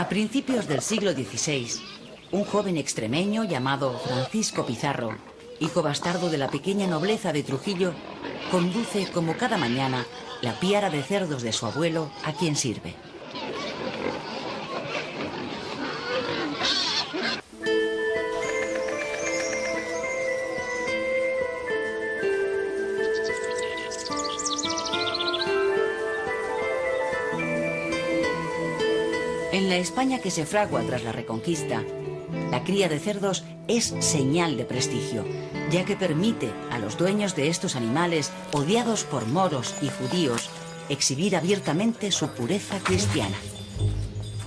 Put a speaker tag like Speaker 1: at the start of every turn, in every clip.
Speaker 1: A principios del siglo XVI, un joven extremeño llamado Francisco Pizarro, hijo bastardo de la pequeña nobleza de Trujillo, conduce como cada mañana la piara de cerdos de su abuelo a quien sirve. En la España que se fragua tras la Reconquista, la cría de cerdos es señal de prestigio, ya que permite a los dueños de estos animales, odiados por moros y judíos, exhibir abiertamente su pureza cristiana.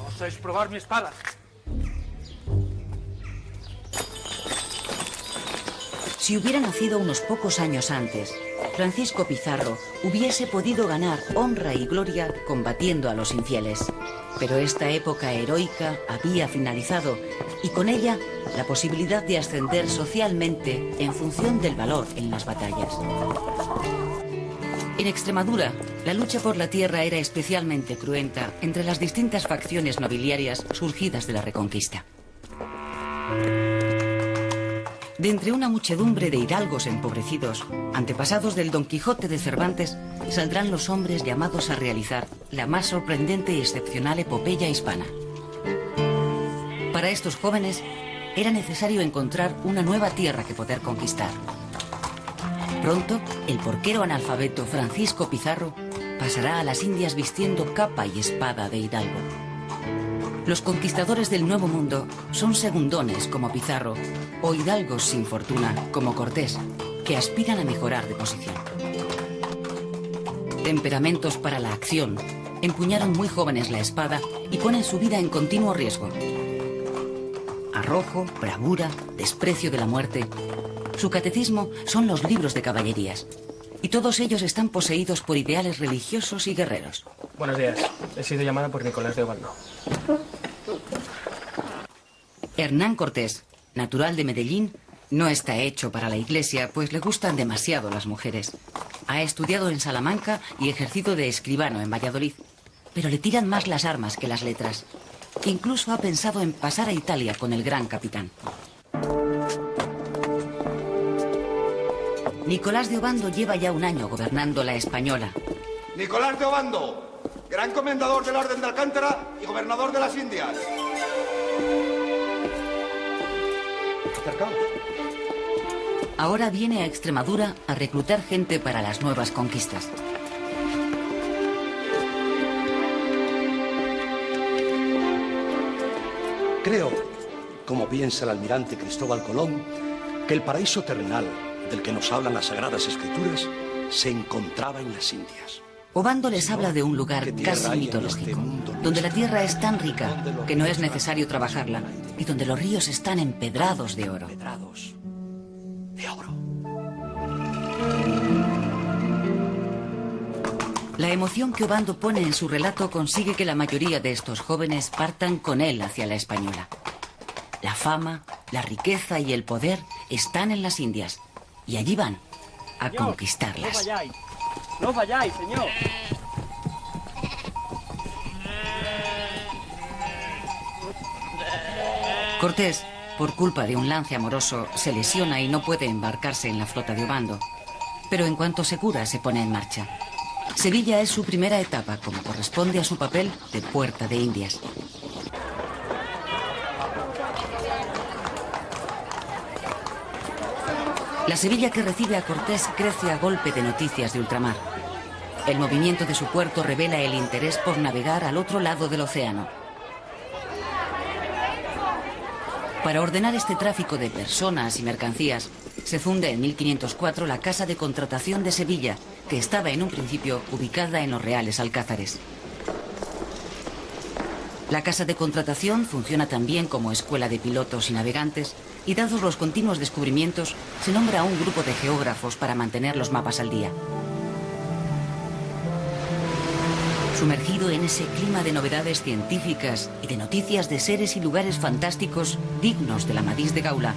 Speaker 2: ¿Osáis probar mi espada?
Speaker 1: Si hubiera nacido unos pocos años antes, Francisco Pizarro hubiese podido ganar honra y gloria combatiendo a los infieles. Pero esta época heroica había finalizado y con ella la posibilidad de ascender socialmente en función del valor en las batallas. En Extremadura, la lucha por la tierra era especialmente cruenta entre las distintas facciones nobiliarias surgidas de la Reconquista. De entre una muchedumbre de hidalgos empobrecidos, antepasados del Don Quijote de Cervantes, saldrán los hombres llamados a realizar la más sorprendente y excepcional epopeya hispana. Para estos jóvenes era necesario encontrar una nueva tierra que poder conquistar. Pronto, el porquero analfabeto Francisco Pizarro pasará a las Indias vistiendo capa y espada de hidalgo. Los conquistadores del Nuevo Mundo son segundones como Pizarro o hidalgos sin fortuna como Cortés, que aspiran a mejorar de posición. Temperamentos para la acción, empuñaron muy jóvenes la espada y ponen su vida en continuo riesgo. Arrojo, bravura, desprecio de la muerte. Su catecismo son los libros de caballerías. Y todos ellos están poseídos por ideales religiosos y guerreros.
Speaker 2: Buenos días. He sido llamada por Nicolás de Obando.
Speaker 1: Hernán Cortés, natural de Medellín, no está hecho para la iglesia, pues le gustan demasiado las mujeres. Ha estudiado en Salamanca y ejercido de escribano en Valladolid, pero le tiran más las armas que las letras. Incluso ha pensado en pasar a Italia con el gran capitán. Nicolás de Obando lleva ya un año gobernando la Española.
Speaker 3: Nicolás de Obando, gran comendador de la Orden de Alcántara y gobernador de las Indias. Acercaos.
Speaker 1: Ahora viene a Extremadura a reclutar gente para las nuevas conquistas.
Speaker 4: Creo, como piensa el almirante Cristóbal Colón, que el paraíso terrenal del que nos hablan las Sagradas Escrituras se encontraba en las Indias.
Speaker 1: Obando les habla de un lugar casi mitológico, donde la tierra es tan rica que no es necesario trabajarla y donde los ríos están empedrados de oro. La emoción que Obando pone en su relato consigue que la mayoría de estos jóvenes partan con él hacia la Española. La fama, la riqueza y el poder están en las Indias y allí van a conquistarlas.
Speaker 2: No vayáis. No vayáis, señor.
Speaker 1: Cortés, por culpa de un lance amoroso, se lesiona y no puede embarcarse en la flota de Obando. Pero en cuanto se cura, se pone en marcha. Sevilla es su primera etapa, como corresponde a su papel de Puerta de Indias. La Sevilla que recibe a Cortés crece a golpe de noticias de ultramar. El movimiento de su puerto revela el interés por navegar al otro lado del océano. Para ordenar este tráfico de personas y mercancías, se funda en 1504 la Casa de Contratación de Sevilla, que estaba en un principio ubicada en los Reales Alcázares. La Casa de Contratación funciona también como escuela de pilotos y navegantes, y dados los continuos descubrimientos, se nombra a un grupo de geógrafos para mantener los mapas al día. Sumergido en ese clima de novedades científicas y de noticias de seres y lugares fantásticos dignos del Amadís de Gaula,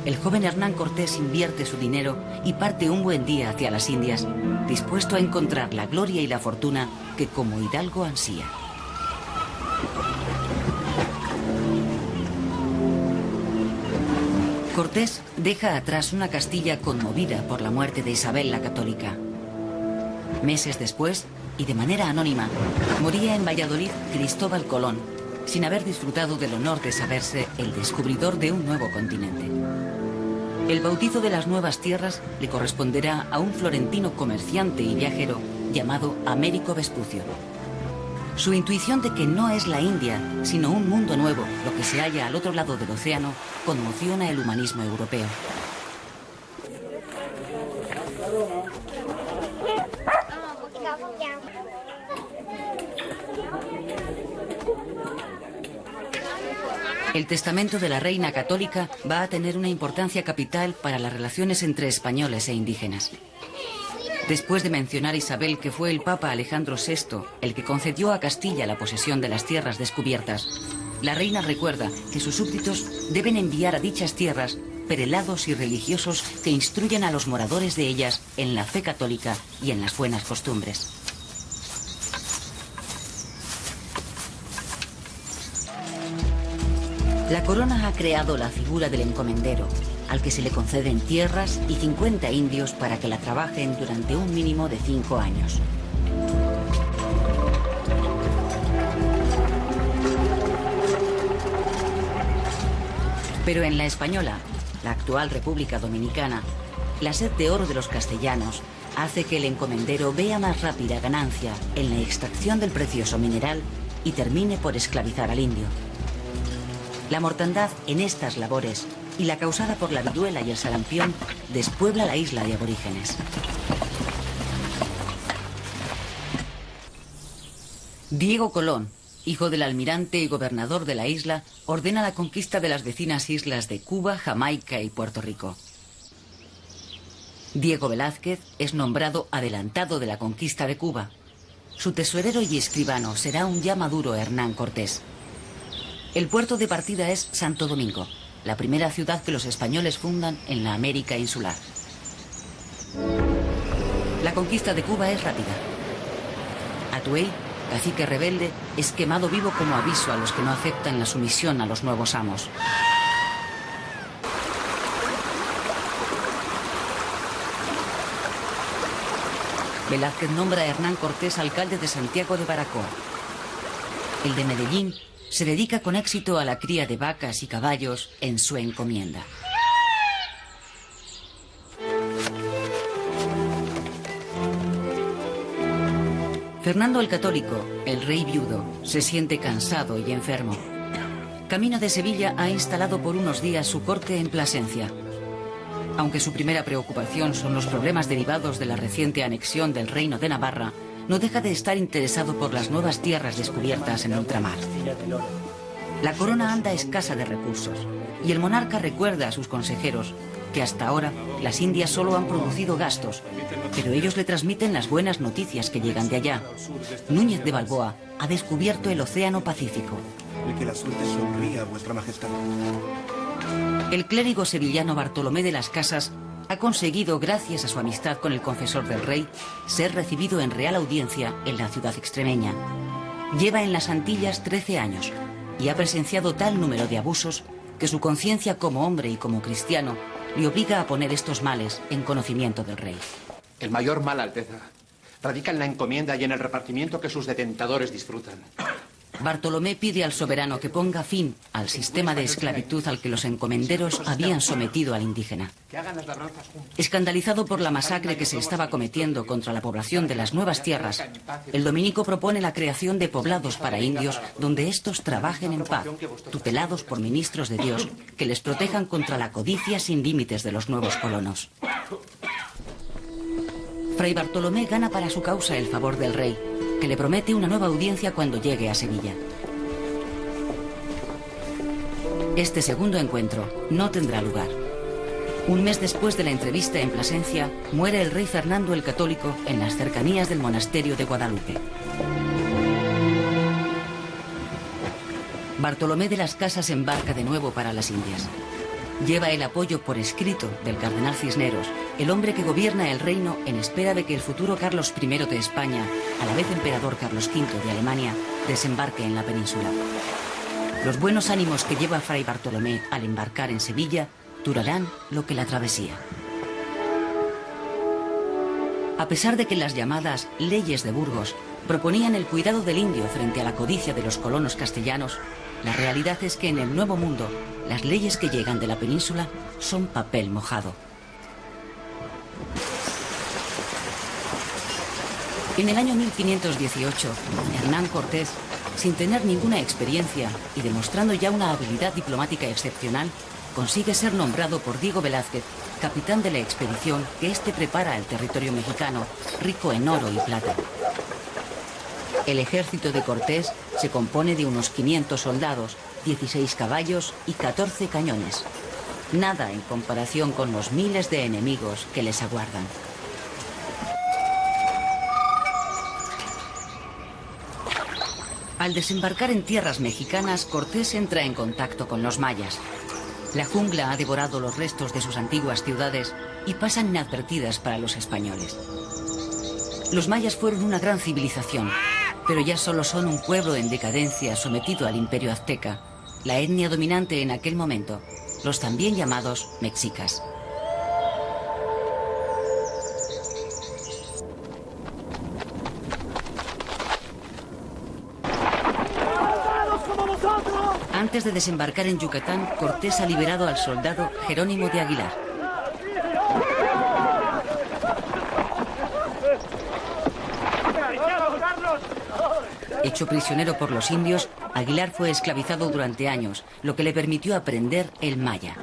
Speaker 1: el joven Hernán Cortés invierte su dinero y parte un buen día hacia las Indias, dispuesto a encontrar la gloria y la fortuna que como hidalgo ansía. Cortés deja atrás una Castilla conmovida por la muerte de Isabel la Católica. Meses después, y de manera anónima, moría en Valladolid Cristóbal Colón, sin haber disfrutado del honor de saberse el descubridor de un nuevo continente. El bautizo de las nuevas tierras le corresponderá a un florentino comerciante y viajero llamado Américo Vespucio. Su intuición de que no es la India, sino un mundo nuevo, lo que se halla al otro lado del océano, conmociona el humanismo europeo. El testamento de la reina católica va a tener una importancia capital para las relaciones entre españoles e indígenas. Después de mencionar a Isabel que fue el Papa Alejandro VI el que concedió a Castilla la posesión de las tierras descubiertas, la reina recuerda que sus súbditos deben enviar a dichas tierras prelados y religiosos que instruyan a los moradores de ellas en la fe católica y en las buenas costumbres. La corona ha creado la figura del encomendero, al que se le conceden tierras y 50 indios para que la trabajen durante un mínimo de 5 años. Pero en la Española, la actual República Dominicana, la sed de oro de los castellanos hace que el encomendero vea más rápida ganancia en la extracción del precioso mineral y termine por esclavizar al indio. La mortandad en estas labores y la causada por la viruela y el sarampión despuebla la isla de aborígenes. Diego Colón, hijo del almirante y gobernador de la isla, ordena la conquista de las vecinas islas de Cuba, Jamaica y Puerto Rico. Diego Velázquez es nombrado adelantado de la conquista de Cuba. Su tesorero y escribano será un ya maduro Hernán Cortés. El puerto de partida es Santo Domingo, la primera ciudad que los españoles fundan en la América insular. La conquista de Cuba es rápida. Atuey, cacique rebelde, es quemado vivo como aviso a los que no aceptan la sumisión a los nuevos amos. Velázquez nombra a Hernán Cortés alcalde de Santiago de Baracoa. El de Medellín se dedica con éxito a la cría de vacas y caballos en su encomienda. Fernando el Católico, el rey viudo, se siente cansado y enfermo. Camino de Sevilla ha instalado por unos días su corte en Plasencia. Aunque su primera preocupación son los problemas derivados de la reciente anexión del Reino de Navarra, no deja de estar interesado por las nuevas tierras descubiertas en ultramar. La corona anda escasa de recursos y el monarca recuerda a sus consejeros que hasta ahora las Indias solo han producido gastos, pero ellos le transmiten las buenas noticias que llegan de allá. Núñez de Balboa ha descubierto el Océano Pacífico.
Speaker 5: Que la suerte sonría a vuestra majestad.
Speaker 1: El clérigo sevillano Bartolomé de las Casas ha conseguido, gracias a su amistad con el confesor del rey, ser recibido en real audiencia en la ciudad extremeña. Lleva en las Antillas 13 años y ha presenciado tal número de abusos que su conciencia como hombre y como cristiano le obliga a poner estos males en conocimiento del rey.
Speaker 6: El mayor mal, Alteza, radica en la encomienda y en el repartimiento que sus detentadores disfrutan.
Speaker 1: Bartolomé pide al soberano que ponga fin al sistema de esclavitud al que los encomenderos habían sometido al indígena. Escandalizado por la masacre que se estaba cometiendo contra la población de las nuevas tierras, el dominico propone la creación de poblados para indios donde estos trabajen en paz, tutelados por ministros de Dios que les protejan contra la codicia sin límites de los nuevos colonos. Fray Bartolomé gana para su causa el favor del rey, que le promete una nueva audiencia cuando llegue a Sevilla. Este segundo encuentro no tendrá lugar. Un mes después de la entrevista en Plasencia, muere el rey Fernando el Católico en las cercanías del monasterio de Guadalupe. Bartolomé de las Casas embarca de nuevo para las Indias. Lleva el apoyo por escrito del cardenal Cisneros, el hombre que gobierna el reino en espera de que el futuro Carlos I de España, a la vez emperador Carlos V de Alemania, desembarque en la península. Los buenos ánimos que lleva Fray Bartolomé al embarcar en Sevilla capturarán lo que la travesía. A pesar de que las llamadas leyes de Burgos proponían el cuidado del indio frente a la codicia de los colonos castellanos, la realidad es que en el Nuevo Mundo las leyes que llegan de la península son papel mojado. En el año 1518, Hernán Cortés, sin tener ninguna experiencia y demostrando ya una habilidad diplomática excepcional, consigue ser nombrado por Diego Velázquez capitán de la expedición que éste prepara al territorio mexicano, rico en oro y plata. El ejército de Cortés se compone de unos 500 soldados, 16 caballos y 14 cañones. Nada en comparación con los miles de enemigos que les aguardan. Al desembarcar en tierras mexicanas, Cortés entra en contacto con los mayas. La jungla ha devorado los restos de sus antiguas ciudades y pasan inadvertidas para los españoles. Los mayas fueron una gran civilización, pero ya solo son un pueblo en decadencia sometido al imperio azteca, la etnia dominante en aquel momento, los también llamados mexicas. Antes de desembarcar en Yucatán, Cortés ha liberado al soldado Jerónimo de Aguilar. Hecho prisionero por los indios, Aguilar fue esclavizado durante años, lo que le permitió aprender el maya.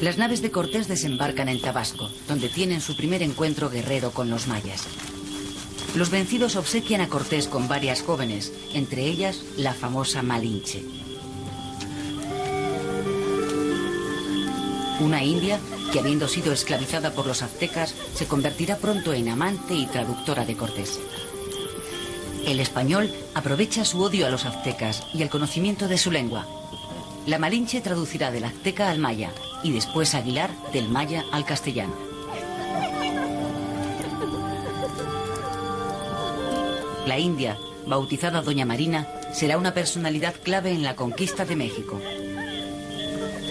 Speaker 1: Las naves de Cortés desembarcan en Tabasco, donde tienen su primer encuentro guerrero con los mayas. Los vencidos obsequian a Cortés con varias jóvenes, entre ellas la famosa Malinche. Una india que, habiendo sido esclavizada por los aztecas, se convertirá pronto en amante y traductora de Cortés. El español aprovecha su odio a los aztecas y el conocimiento de su lengua. La Malinche traducirá del azteca al maya y después Aguilar del maya al castellano. La india, bautizada Doña Marina, será una personalidad clave en la conquista de México.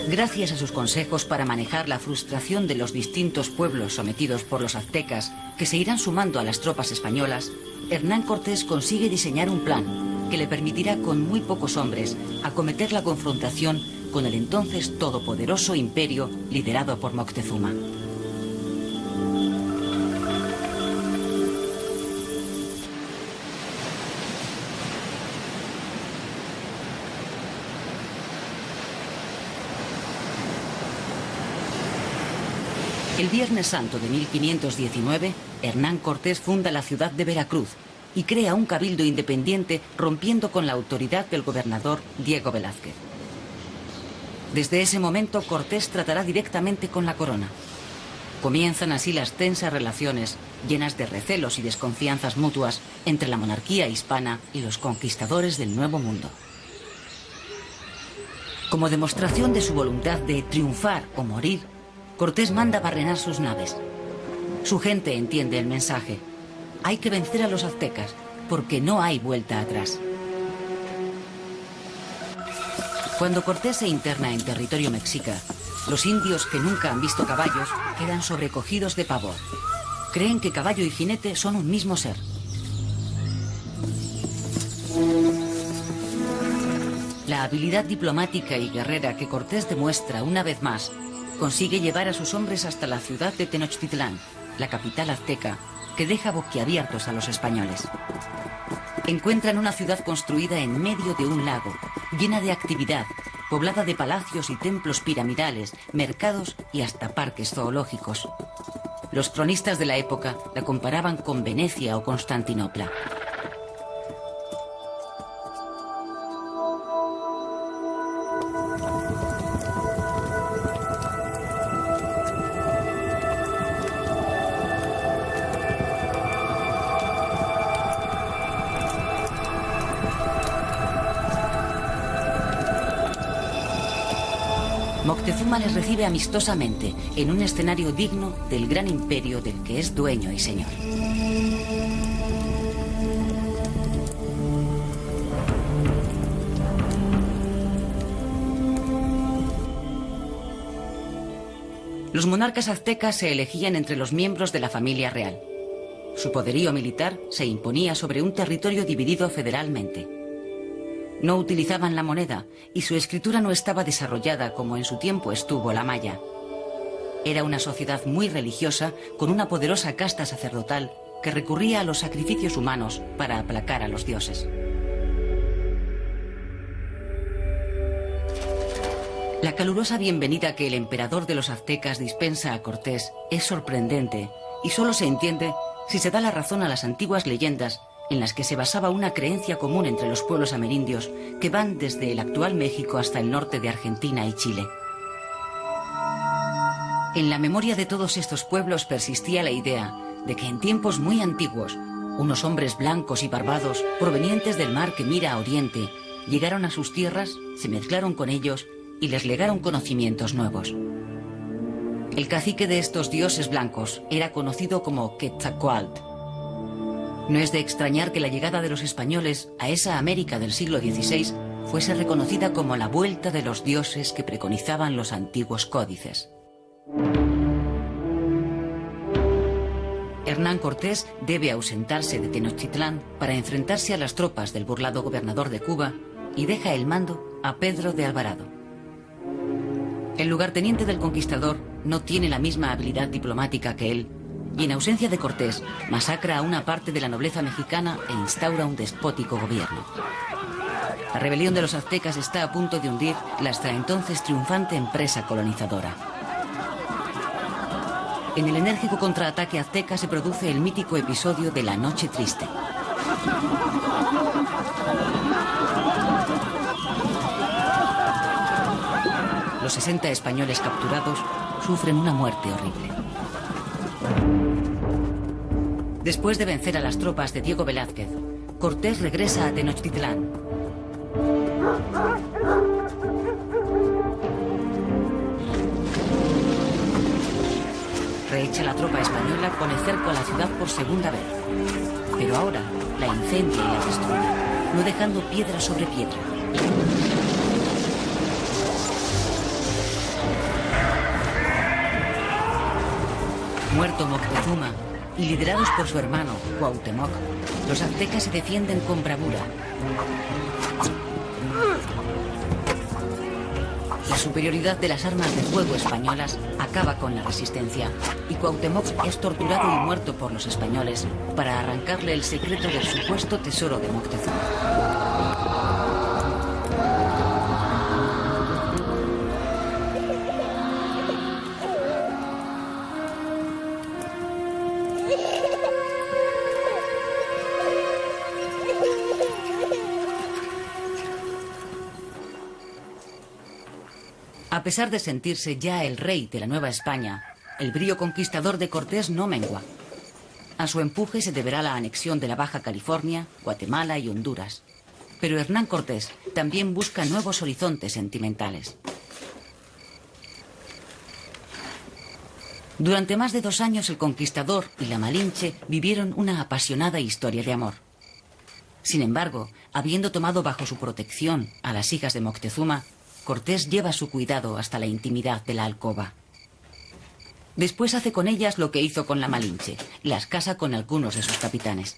Speaker 1: Gracias a sus consejos para manejar la frustración de los distintos pueblos sometidos por los aztecas, que se irán sumando a las tropas españolas, Hernán Cortés consigue diseñar un plan que le permitirá con muy pocos hombres acometer la confrontación con el entonces todopoderoso imperio liderado por Moctezuma. El Viernes Santo de 1519, Hernán Cortés funda la ciudad de Veracruz y crea un cabildo independiente rompiendo con la autoridad del gobernador Diego Velázquez. Desde ese momento, Cortés tratará directamente con la corona. Comienzan así las tensas relaciones, llenas de recelos y desconfianzas mutuas, entre la monarquía hispana y los conquistadores del Nuevo Mundo. Como demostración de su voluntad de triunfar o morir, Cortés manda barrenar sus naves. Su gente entiende el mensaje. Hay que vencer a los aztecas, porque no hay vuelta atrás. Cuando Cortés se interna en territorio mexica, los indios que nunca han visto caballos quedan sobrecogidos de pavor. Creen que caballo y jinete son un mismo ser. La habilidad diplomática y guerrera que Cortés demuestra una vez más consigue llevar a sus hombres hasta la ciudad de Tenochtitlán, la capital azteca, que deja boquiabiertos a los españoles. Encuentran una ciudad construida en medio de un lago, llena de actividad, poblada de palacios y templos piramidales, mercados y hasta parques zoológicos. Los cronistas de la época la comparaban con Venecia o Constantinopla. Moctezuma les recibe amistosamente en un escenario digno del gran imperio del que es dueño y señor. Los monarcas aztecas se elegían entre los miembros de la familia real. Su poderío militar se imponía sobre un territorio dividido federalmente. No utilizaban la moneda y su escritura no estaba desarrollada como en su tiempo estuvo la maya. Era una sociedad muy religiosa con una poderosa casta sacerdotal que recurría a los sacrificios humanos para aplacar a los dioses. La calurosa bienvenida que el emperador de los aztecas dispensa a Cortés es sorprendente y solo se entiende si se da la razón a las antiguas leyendas en las que se basaba una creencia común entre los pueblos amerindios que van desde el actual México hasta el norte de Argentina y Chile. En la memoria de todos estos pueblos persistía la idea de que en tiempos muy antiguos, unos hombres blancos y barbados provenientes del mar que mira a oriente llegaron a sus tierras, se mezclaron con ellos y les legaron conocimientos nuevos. El cacique de estos dioses blancos era conocido como Quetzalcóatl. No es de extrañar que la llegada de los españoles a esa América del siglo XVI fuese reconocida como la vuelta de los dioses que preconizaban los antiguos códices. Hernán Cortés debe ausentarse de Tenochtitlán para enfrentarse a las tropas del burlado gobernador de Cuba y deja el mando a Pedro de Alvarado. El lugarteniente del conquistador no tiene la misma habilidad diplomática que él y en ausencia de Cortés masacra a una parte de la nobleza mexicana e instaura un despótico gobierno. La rebelión de los aztecas está a punto de hundir la hasta entonces triunfante empresa colonizadora. En el enérgico contraataque azteca se produce el mítico episodio de la Noche Triste. Los 60 españoles capturados sufren una muerte horrible. Después de vencer a las tropas de Diego Velázquez, Cortés regresa a Tenochtitlán. Rehecha la tropa española, pone cerco a la ciudad por segunda vez. Pero ahora la incendia y la destruye, no dejando piedra sobre piedra. Muerto Moctezuma y liderados por su hermano Cuauhtémoc, los aztecas se defienden con bravura. La superioridad de las armas de fuego españolas acaba con la resistencia y Cuauhtémoc es torturado y muerto por los españoles para arrancarle el secreto del supuesto tesoro de Moctezuma. A pesar de sentirse ya el rey de la Nueva España, el brío conquistador de Cortés no mengua. A su empuje se deberá la anexión de la Baja California, Guatemala y Honduras. Pero Hernán Cortés también busca nuevos horizontes sentimentales. Durante más de 2 años el conquistador y la Malinche vivieron una apasionada historia de amor. Sin embargo, habiendo tomado bajo su protección a las hijas de Moctezuma, Cortés lleva su cuidado hasta la intimidad de la alcoba. Después hace con ellas lo que hizo con la Malinche, las casa con algunos de sus capitanes.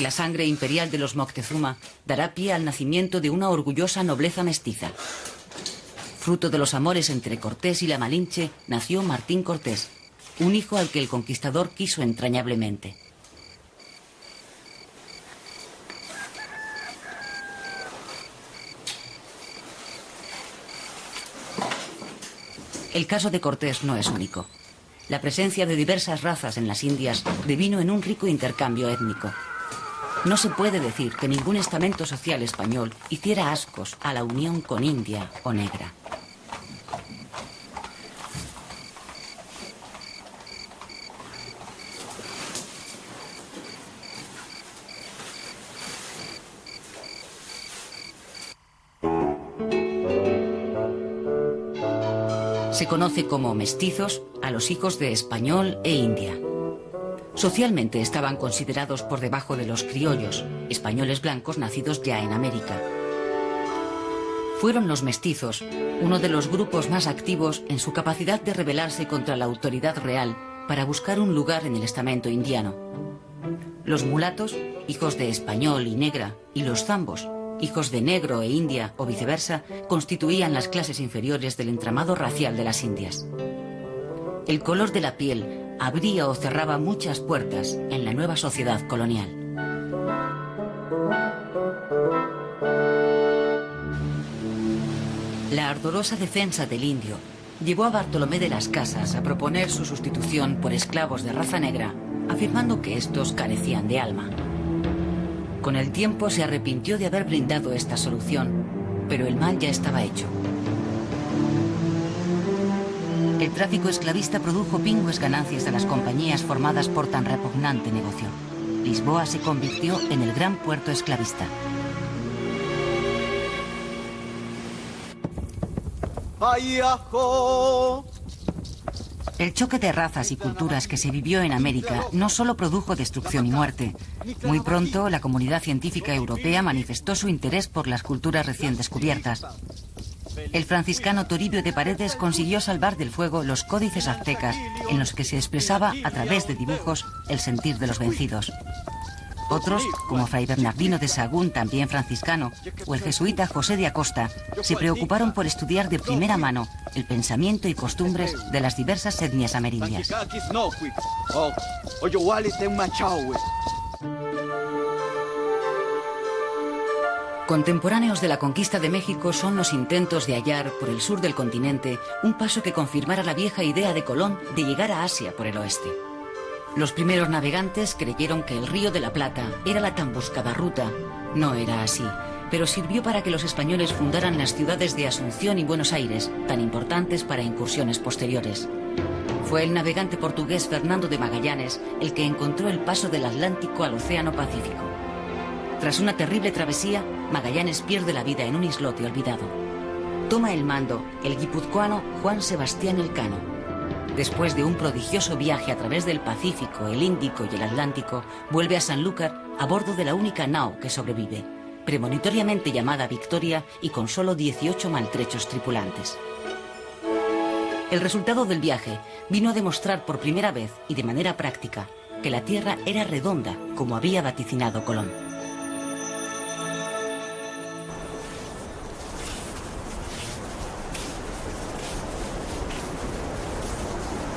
Speaker 1: La sangre imperial de los Moctezuma dará pie al nacimiento de una orgullosa nobleza mestiza. Fruto de los amores entre Cortés y la Malinche, nació Martín Cortés, un hijo al que el conquistador quiso entrañablemente. El caso de Cortés no es único. La presencia de diversas razas en las Indias devino en un rico intercambio étnico. No se puede decir que ningún estamento social español hiciera ascos a la unión con India o negra. Se conoce como mestizos a los hijos de español e india. Socialmente estaban considerados por debajo de los criollos, españoles blancos nacidos ya en América. Fueron los mestizos uno de los grupos más activos en su capacidad de rebelarse contra la autoridad real para buscar un lugar en el estamento indiano. Los mulatos, hijos de español y negra, y los zambos, hijos de negro e india o viceversa, constituían las clases inferiores del entramado racial de las Indias. El color de la piel abría o cerraba muchas puertas en la nueva sociedad colonial. La ardorosa defensa del indio llevó a Bartolomé de las Casas a proponer su sustitución por esclavos de raza negra, afirmando que estos carecían de alma. Con el tiempo se arrepintió de haber brindado esta solución, pero el mal ya estaba hecho. El tráfico esclavista produjo pingües ganancias a las compañías formadas por tan repugnante negocio. Lisboa se convirtió en el gran puerto esclavista. El choque de razas y culturas que se vivió en América no solo produjo destrucción y muerte. Muy pronto, la comunidad científica europea manifestó su interés por las culturas recién descubiertas. El franciscano Toribio de Paredes consiguió salvar del fuego los códices aztecas en los que se expresaba a través de dibujos el sentir de los vencidos. Otros, como Fray Bernardino de Sahagún, también franciscano, o el jesuita José de Acosta, se preocuparon por estudiar de primera mano el pensamiento y costumbres de las diversas etnias amerindias. Contemporáneos de la conquista de México son los intentos de hallar por el sur del continente un paso que confirmara la vieja idea de Colón de llegar a Asia por el oeste. Los primeros navegantes creyeron que el Río de la Plata era la tan buscada ruta. No era así, pero sirvió para que los españoles fundaran las ciudades de Asunción y Buenos Aires, tan importantes para incursiones posteriores. Fue el navegante portugués Fernando de Magallanes el que encontró el paso del Atlántico al Océano Pacífico. Tras una terrible travesía, Magallanes pierde la vida en un islote olvidado. Toma el mando el guipuzcoano Juan Sebastián Elcano. Después de un prodigioso viaje a través del Pacífico, el Índico y el Atlántico, vuelve a Sanlúcar a bordo de la única nao que sobrevive, premonitoriamente llamada Victoria y con solo 18 maltrechos tripulantes. El resultado del viaje vino a demostrar por primera vez y de manera práctica que la Tierra era redonda, como había vaticinado Colón.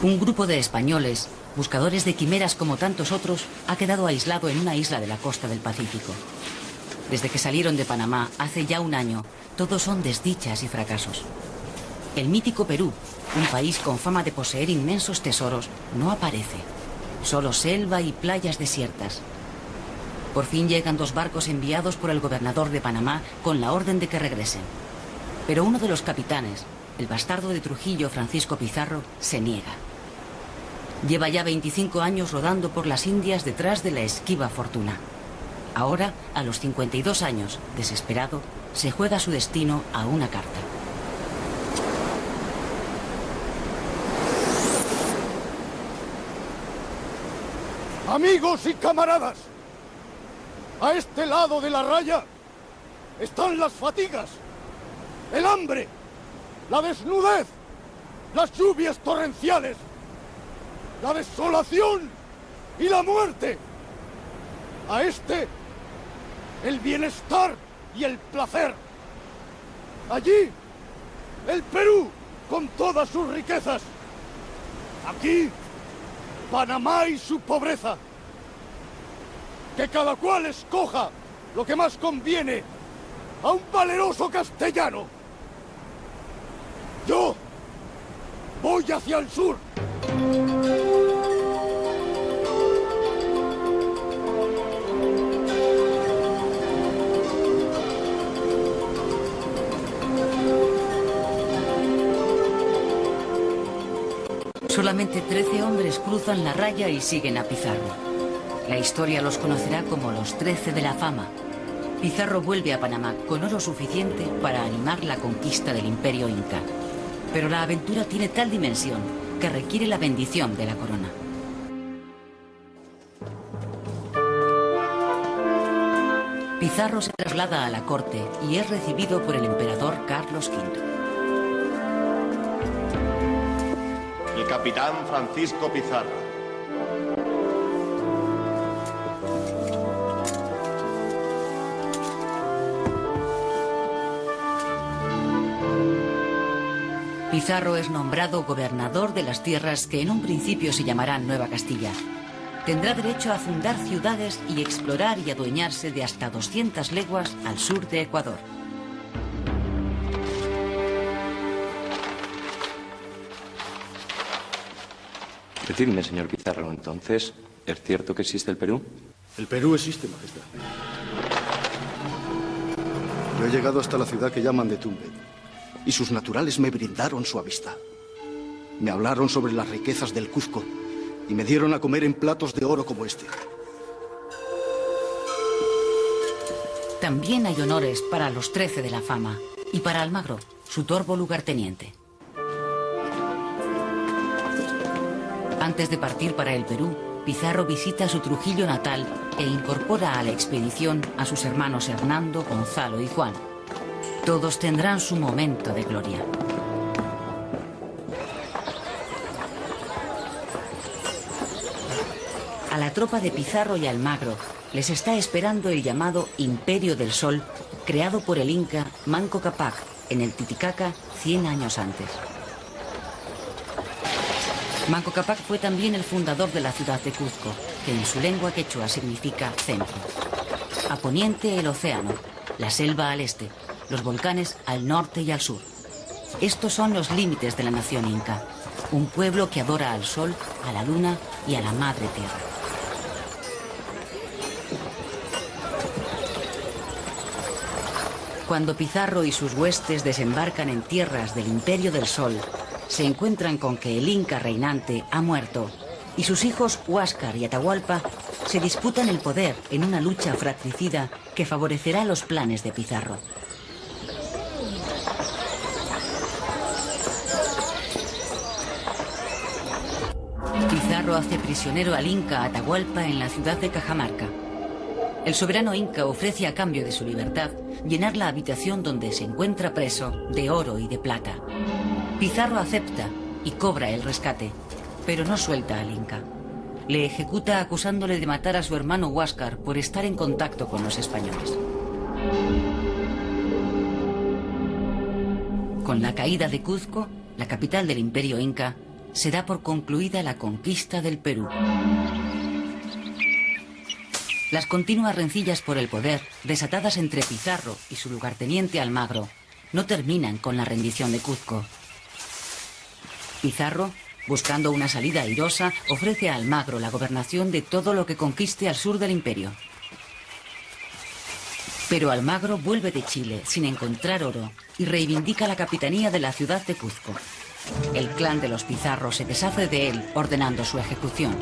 Speaker 1: Un grupo de españoles, buscadores de quimeras como tantos otros, ha quedado aislado en una isla de la costa del Pacífico. Desde que salieron de Panamá hace ya un año, todos son desdichas y fracasos. El mítico Perú, un país con fama de poseer inmensos tesoros, no aparece. Solo selva y playas desiertas. Por fin llegan 2 barcos enviados por el gobernador de Panamá con la orden de que regresen. Pero uno de los capitanes, el bastardo de Trujillo, Francisco Pizarro, se niega. Lleva ya 25 años rodando por las Indias detrás de la esquiva fortuna. Ahora, a los 52 años, desesperado, se juega su destino a una carta.
Speaker 7: Amigos y camaradas, a este lado de la raya están las fatigas, el hambre, la desnudez, las lluvias torrenciales, la desolación y la muerte. A este, el bienestar y el placer. Allí, el Perú con todas sus riquezas. Aquí, Panamá y su pobreza. Que cada cual escoja lo que más conviene a un valeroso castellano. Yo voy hacia el sur.
Speaker 1: Solamente 13 hombres cruzan la raya y siguen a Pizarro. La historia los conocerá como los 13 de la fama. Pizarro vuelve a Panamá con oro suficiente para animar la conquista del Imperio Inca. Pero la aventura tiene tal dimensión que requiere la bendición de la corona. Pizarro se traslada a la corte y es recibido por el emperador Carlos V.
Speaker 3: El capitán Francisco Pizarro.
Speaker 1: Pizarro es nombrado gobernador de las tierras que en un principio se llamarán Nueva Castilla. Tendrá derecho a fundar ciudades y explorar y adueñarse de hasta 200 leguas al sur de Ecuador.
Speaker 8: Decidme, señor Pizarro, entonces, ¿es cierto que existe el Perú?
Speaker 7: El Perú existe, Majestad. Yo he llegado hasta la ciudad que llaman de Tumbes, y sus naturales me brindaron su amistad. Me hablaron sobre las riquezas del Cuzco y me dieron a comer en platos de oro como este.
Speaker 1: También hay honores para los 13 de la fama y para Almagro, su torvo lugarteniente. Antes de partir para el Perú, Pizarro visita su Trujillo natal e incorpora a la expedición a sus hermanos Hernando, Gonzalo y Juan. Todos tendrán su momento de gloria. A la tropa de Pizarro y Almagro les está esperando el llamado Imperio del Sol, creado por el inca Manco Cápac en el Titicaca 100 años antes. Manco Cápac fue también el fundador de la ciudad de Cuzco, que en su lengua quechua significa centro. A poniente el océano, la selva al este, los volcanes al norte y al sur. Estos son los límites de la nación inca, un pueblo que adora al sol, a la luna y a la madre tierra. Cuando Pizarro y sus huestes desembarcan en tierras del Imperio del Sol, se encuentran con que el inca reinante ha muerto y sus hijos Huáscar y Atahualpa se disputan el poder en una lucha fratricida que favorecerá los planes de Pizarro. Pizarro hace prisionero al inca Atahualpa en la ciudad de Cajamarca. El soberano inca ofrece a cambio de su libertad llenar la habitación donde se encuentra preso de oro y de plata. Pizarro acepta y cobra el rescate, pero no suelta al inca. Le ejecuta acusándole de matar a su hermano Huáscar por estar en contacto con los españoles. Con la caída de Cuzco, la capital del Imperio Inca, se da por concluida la conquista del Perú. Las continuas rencillas por el poder, desatadas entre Pizarro y su lugarteniente Almagro, no terminan con la rendición de Cuzco. Pizarro, buscando una salida airosa, ofrece a Almagro la gobernación de todo lo que conquiste al sur del imperio. Pero Almagro vuelve de Chile sin encontrar oro y reivindica la capitanía de la ciudad de Cuzco. El clan de los Pizarro se deshace de él, ordenando su ejecución.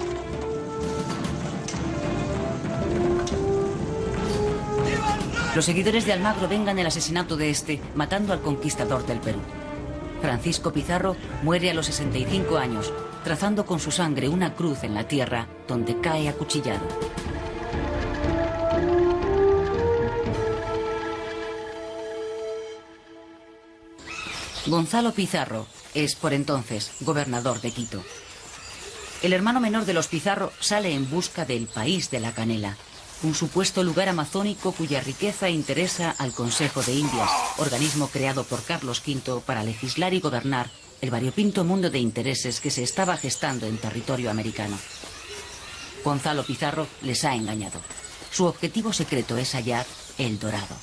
Speaker 1: Los seguidores de Almagro vengan el asesinato de este, matando al conquistador del Perú. Francisco Pizarro muere a los 65 años, trazando con su sangre una cruz en la tierra donde cae acuchillado. Gonzalo Pizarro es, por entonces, gobernador de Quito. El hermano menor de los Pizarro sale en busca del País de la Canela, un supuesto lugar amazónico cuya riqueza interesa al Consejo de Indias, organismo creado por Carlos V para legislar y gobernar el variopinto mundo de intereses que se estaba gestando en territorio americano. Gonzalo Pizarro les ha engañado. Su objetivo secreto es hallar El Dorado.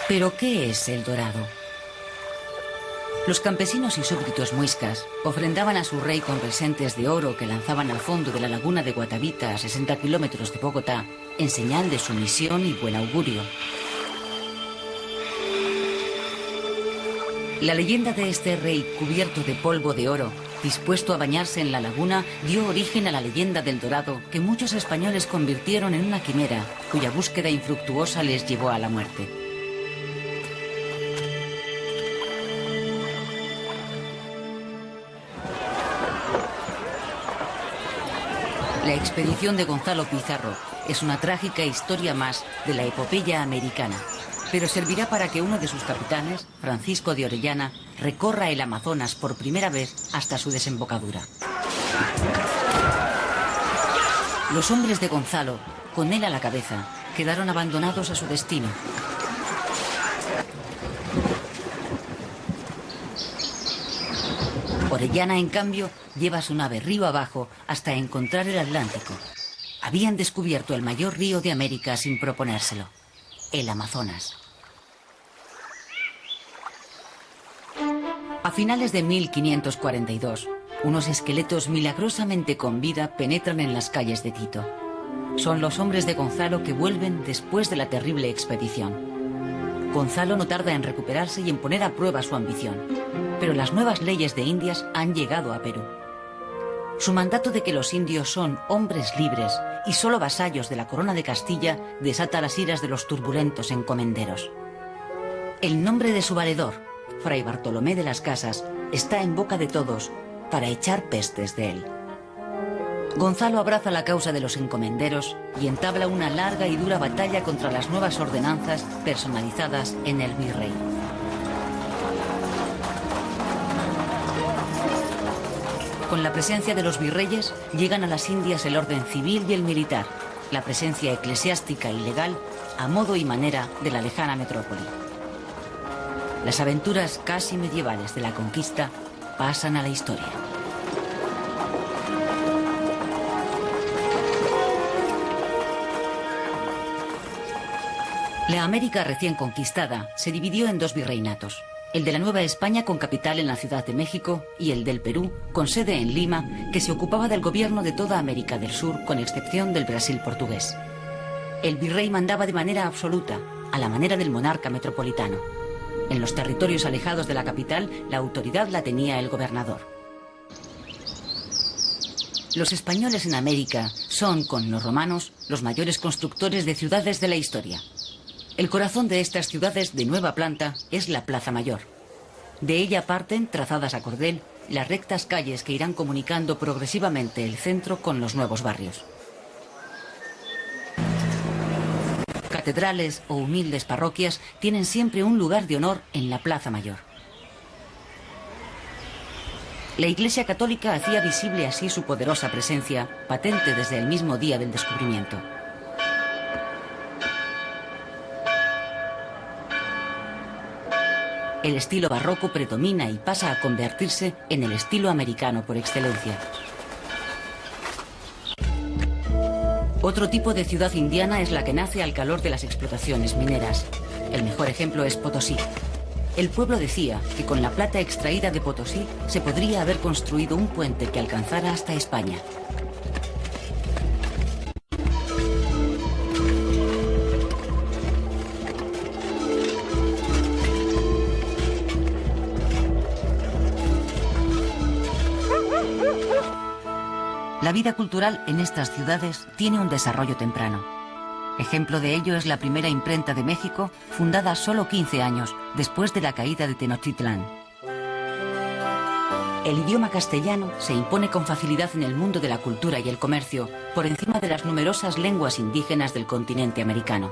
Speaker 1: ¿Pero qué es El Dorado? Los campesinos y súbditos muiscas ofrendaban a su rey con presentes de oro que lanzaban al fondo de la laguna de Guatavita, a 60 kilómetros de Bogotá, en señal de sumisión y buen augurio. La leyenda de este rey cubierto de polvo de oro dispuesto a bañarse en la laguna, dio origen a la leyenda del Dorado que muchos españoles convirtieron en una quimera, cuya búsqueda infructuosa les llevó a la muerte. La expedición de Gonzalo Pizarro es una trágica historia más de la epopeya americana, pero servirá para que uno de sus capitanes, Francisco de Orellana, recorra el Amazonas por primera vez hasta su desembocadura. Los hombres de Gonzalo, con él a la cabeza, quedaron abandonados a su destino. Orellana, en cambio, lleva su nave río abajo hasta encontrar el Atlántico. Habían descubierto el mayor río de América sin proponérselo, el Amazonas. A finales de 1542, unos esqueletos milagrosamente con vida penetran en las calles de Quito. Son los hombres de Gonzalo que vuelven después de la terrible expedición. Gonzalo no tarda en recuperarse y en poner a prueba su ambición, pero las nuevas leyes de Indias han llegado a Perú. Su mandato de que los indios son hombres libres y solo vasallos de la corona de Castilla desata las iras de los turbulentos encomenderos. El nombre de su valedor, Fray Bartolomé de las Casas, está en boca de todos para echar pestes de él. Gonzalo abraza la causa de los encomenderos y entabla una larga y dura batalla contra las nuevas ordenanzas personalizadas en el virrey. Con la presencia de los virreyes llegan a las Indias el orden civil y el militar, la presencia eclesiástica y legal a modo y manera de la lejana metrópoli. Las aventuras casi medievales de la conquista pasan a la historia. La América recién conquistada se dividió en dos virreinatos, el de la Nueva España con capital en la Ciudad de México y el del Perú con sede en Lima, que se ocupaba del gobierno de toda América del Sur con excepción del Brasil portugués. El virrey mandaba de manera absoluta, a la manera del monarca metropolitano. En los territorios alejados de la capital, la autoridad la tenía el gobernador. Los españoles en América son, con los romanos, los mayores constructores de ciudades de la historia. El corazón de estas ciudades de nueva planta es la Plaza Mayor. De ella parten, trazadas a cordel, las rectas calles que irán comunicando progresivamente el centro con los nuevos barrios. Catedrales o humildes parroquias tienen siempre un lugar de honor en la Plaza Mayor. La Iglesia Católica hacía visible así su poderosa presencia, patente desde el mismo día del descubrimiento. El estilo barroco predomina y pasa a convertirse en el estilo americano por excelencia. Otro tipo de ciudad indiana es la que nace al calor de las explotaciones mineras. El mejor ejemplo es Potosí. El pueblo decía que con la plata extraída de Potosí se podría haber construido un puente que alcanzara hasta España. La vida cultural en estas ciudades tiene un desarrollo temprano. Ejemplo de ello es la primera imprenta de México, fundada solo 15 años después de la caída de Tenochtitlán. El idioma castellano se impone con facilidad en el mundo de la cultura y el comercio, por encima de las numerosas lenguas indígenas del continente americano.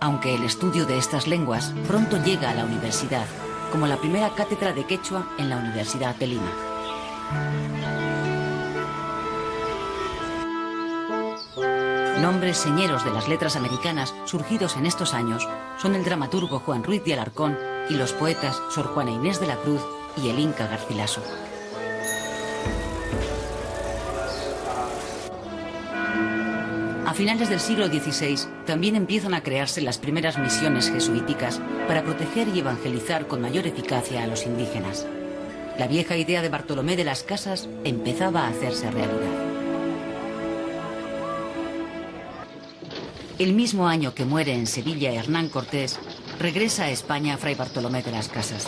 Speaker 1: Aunque el estudio de estas lenguas pronto llega a la universidad, como la primera cátedra de quechua en la Universidad de Lima. Nombres señeros de las letras americanas surgidos en estos años son el dramaturgo Juan Ruiz de Alarcón y los poetas Sor Juana Inés de la Cruz y el Inca Garcilaso. A finales del siglo XVI también empiezan a crearse las primeras misiones jesuíticas para proteger y evangelizar con mayor eficacia a los indígenas. La vieja idea de Bartolomé de las Casas empezaba a hacerse realidad. El mismo año que muere en Sevilla Hernán Cortés, regresa a España Fray Bartolomé de las Casas.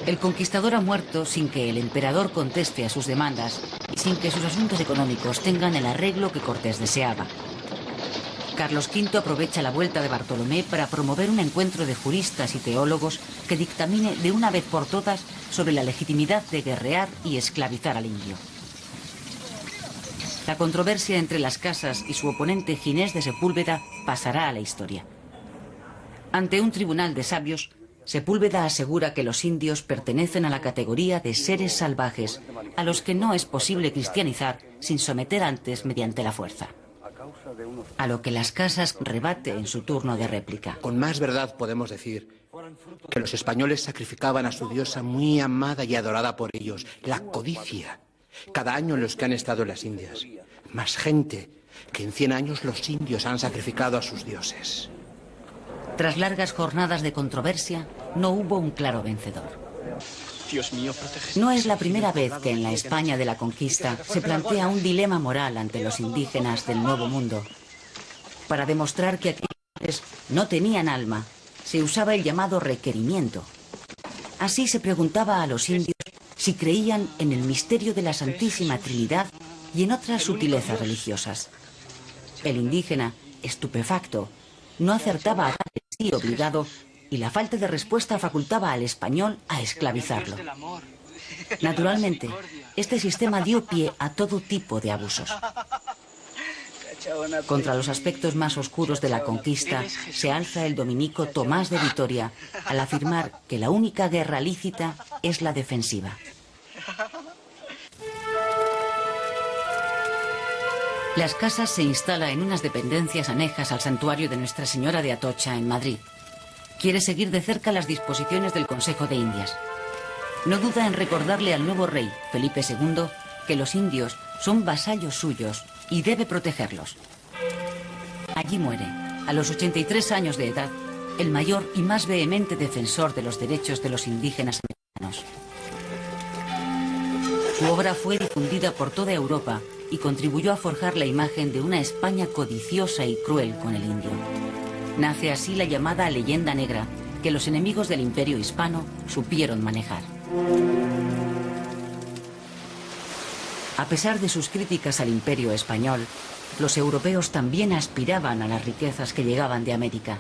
Speaker 1: El conquistador ha muerto sin que el emperador conteste a sus demandas y sin que sus asuntos económicos tengan el arreglo que Cortés deseaba. Carlos V aprovecha la vuelta de Bartolomé para promover un encuentro de juristas y teólogos que dictamine de una vez por todas sobre la legitimidad de guerrear y esclavizar al indio. La controversia entre las casas y su oponente Ginés de Sepúlveda pasará a la historia. Ante un tribunal de sabios, Sepúlveda asegura que los indios pertenecen a la categoría de seres salvajes a los que no es posible cristianizar sin someter antes mediante la fuerza. A lo que las casas rebate en su turno de réplica.
Speaker 6: Con más verdad podemos decir que los españoles sacrificaban a su diosa muy amada y adorada por ellos, la codicia, cada año en los que han estado en las Indias. Más gente que en 100 años los indios han sacrificado a sus dioses.
Speaker 1: Tras largas jornadas de controversia, no hubo un claro vencedor.
Speaker 2: Dios mío, protege.
Speaker 1: No es la primera vez que en la España de la conquista se plantea un dilema moral ante los indígenas del Nuevo Mundo. Para demostrar que aquellos no tenían alma, se usaba el llamado requerimiento. Así se preguntaba a los indios si creían en el misterio de la Santísima Trinidad y en otras sutilezas religiosas. El indígena, estupefacto, no acertaba a dar el sí obligado y la falta de respuesta facultaba al español a esclavizarlo. Naturalmente, este sistema dio pie a todo tipo de abusos. Contra los aspectos más oscuros de la conquista se alza el dominico Tomás de Vitoria al afirmar que la única guerra lícita es la defensiva. Las Casas se instala en unas dependencias anejas al santuario de Nuestra Señora de Atocha en Madrid. Quiere seguir de cerca las disposiciones del Consejo de Indias. No duda en recordarle al nuevo rey, Felipe II, que los indios son vasallos suyos y debe protegerlos. Allí muere, a los 83 años de edad, el mayor y más vehemente defensor de los derechos de los indígenas americanos. Su obra fue difundida por toda Europa y contribuyó a forjar la imagen de una España codiciosa y cruel con el indio. Nace así la llamada leyenda negra, que los enemigos del Imperio hispano supieron manejar. A pesar de sus críticas al Imperio español, los europeos también aspiraban a las riquezas que llegaban de América.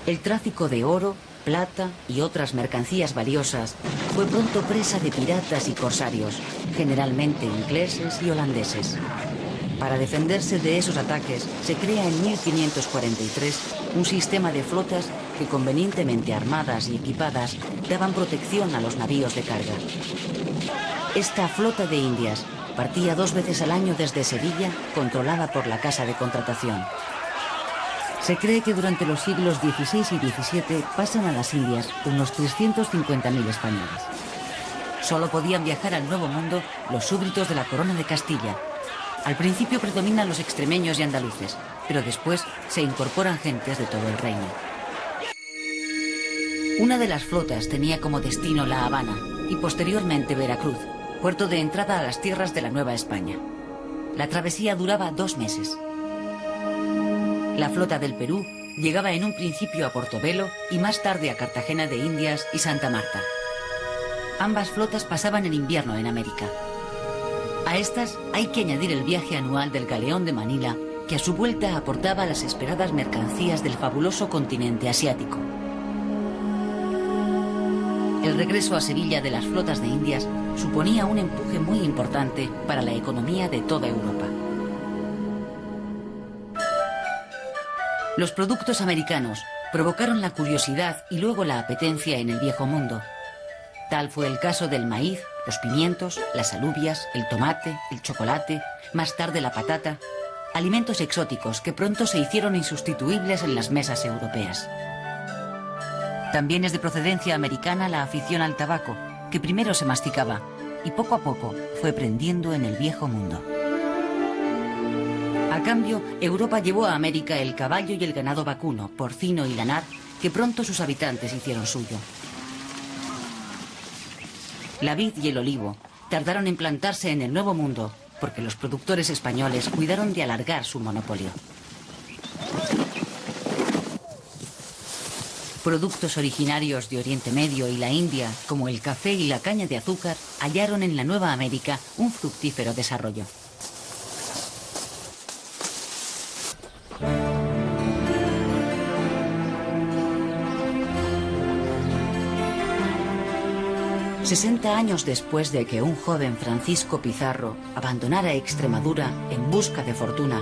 Speaker 1: El tráfico de oro, plata y otras mercancías valiosas fue pronto presa de piratas y corsarios, generalmente ingleses y holandeses. Para defenderse de esos ataques, se crea en 1543 un sistema de flotas que, convenientemente armadas y equipadas, daban protección a los navíos de carga. Esta flota de Indias partía 2 veces al año desde Sevilla, controlada por la Casa de Contratación. Se cree que durante los siglos XVI y XVII pasan a las Indias unos 350.000 españoles. Solo podían viajar al Nuevo Mundo los súbditos de la Corona de Castilla. Al principio predominan los extremeños y andaluces, pero después se incorporan gentes de todo el reino. Una de las flotas tenía como destino La Habana y posteriormente Veracruz, puerto de entrada a las tierras de la Nueva España. La travesía duraba 2 meses. La flota del Perú llegaba en un principio a Portobelo y más tarde a Cartagena de Indias y Santa Marta. Ambas flotas pasaban el invierno en América. A estas hay que añadir el viaje anual del galeón de Manila, que a su vuelta aportaba las esperadas mercancías del fabuloso continente asiático. El regreso a Sevilla de las flotas de Indias suponía un empuje muy importante para la economía de toda Europa. Los productos americanos provocaron la curiosidad y luego la apetencia en el Viejo Mundo. Tal fue el caso del maíz, los pimientos, las alubias, el tomate, el chocolate, más tarde la patata, alimentos exóticos que pronto se hicieron insustituibles en las mesas europeas. También es de procedencia americana la afición al tabaco, que primero se masticaba y poco a poco fue prendiendo en el Viejo Mundo. A cambio, Europa llevó a América el caballo y el ganado vacuno, porcino y lanar, que pronto sus habitantes hicieron suyo. La vid y el olivo tardaron en plantarse en el Nuevo Mundo porque los productores españoles cuidaron de alargar su monopolio. Productos originarios de Oriente Medio y la India, como el café y la caña de azúcar, hallaron en la Nueva América un fructífero desarrollo. $60 años después de que un joven Francisco Pizarro abandonara Extremadura en busca de fortuna,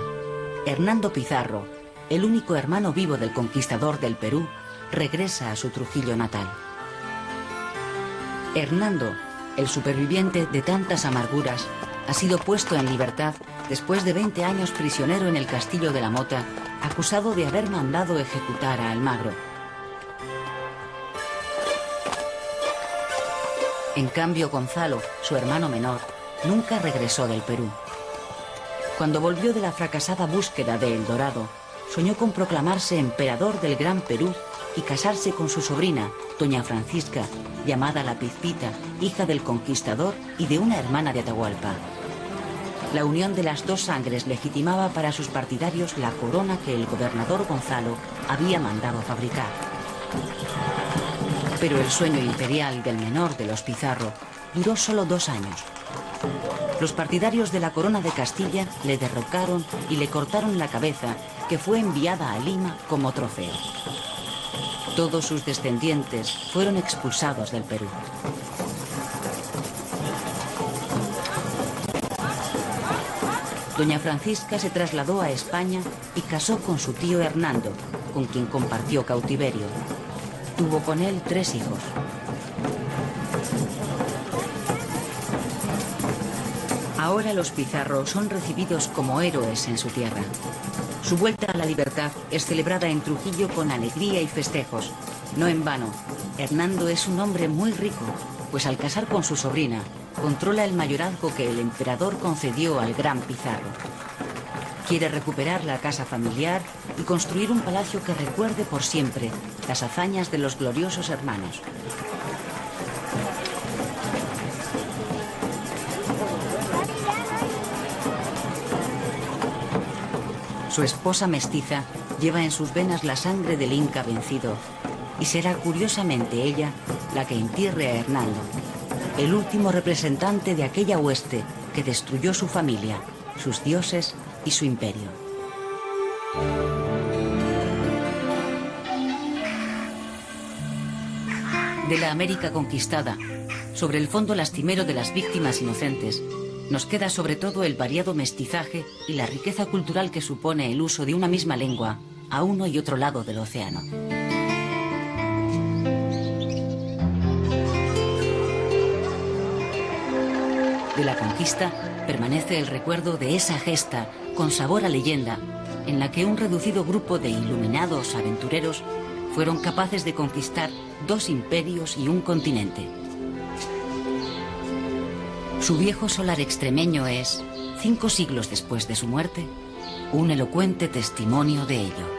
Speaker 1: Hernando Pizarro, el único hermano vivo del conquistador del Perú, regresa a su Trujillo natal. Hernando, el superviviente de tantas amarguras, ha sido puesto en libertad después de 20 años prisionero en el Castillo de la Mota, acusado de haber mandado ejecutar a Almagro. En cambio, Gonzalo, su hermano menor, nunca regresó del Perú. Cuando volvió de la fracasada búsqueda de El Dorado, soñó con proclamarse emperador del Gran Perú y casarse con su sobrina, doña Francisca, llamada la Pizpita, hija del conquistador y de una hermana de Atahualpa. La unión de las dos sangres legitimaba para sus partidarios la corona que el gobernador Gonzalo había mandado fabricar. Pero el sueño imperial del menor de los Pizarro duró solo 2 años. Los partidarios de la corona de Castilla le derrocaron y le cortaron la cabeza, que fue enviada a Lima como trofeo. Todos sus descendientes fueron expulsados del Perú. Doña Francisca se trasladó a España y casó con su tío Hernando, con quien compartió cautiverio. Tuvo con él 3 hijos. Ahora los Pizarro son recibidos como héroes en su tierra. Su vuelta a la libertad es celebrada en Trujillo con alegría y festejos. No en vano, Hernando es un hombre muy rico, pues al casar con su sobrina, controla el mayorazgo que el emperador concedió al gran Pizarro. Quiere recuperar la casa familiar y construir un palacio que recuerde por siempre las hazañas de los gloriosos hermanos. Su esposa mestiza lleva en sus venas la sangre del Inca vencido y será curiosamente ella la que entierre a Hernando, el último representante de aquella hueste que destruyó su familia, sus dioses y su imperio. De la América conquistada, sobre el fondo lastimero de las víctimas inocentes, nos queda sobre todo el variado mestizaje y la riqueza cultural que supone el uso de una misma lengua a uno y otro lado del océano. De la conquista permanece el recuerdo de esa gesta con sabor a leyenda en la que un reducido grupo de iluminados aventureros fueron capaces de conquistar 2 imperios y un continente. Su viejo solar extremeño es, 5 siglos después de su muerte, un elocuente testimonio de ello.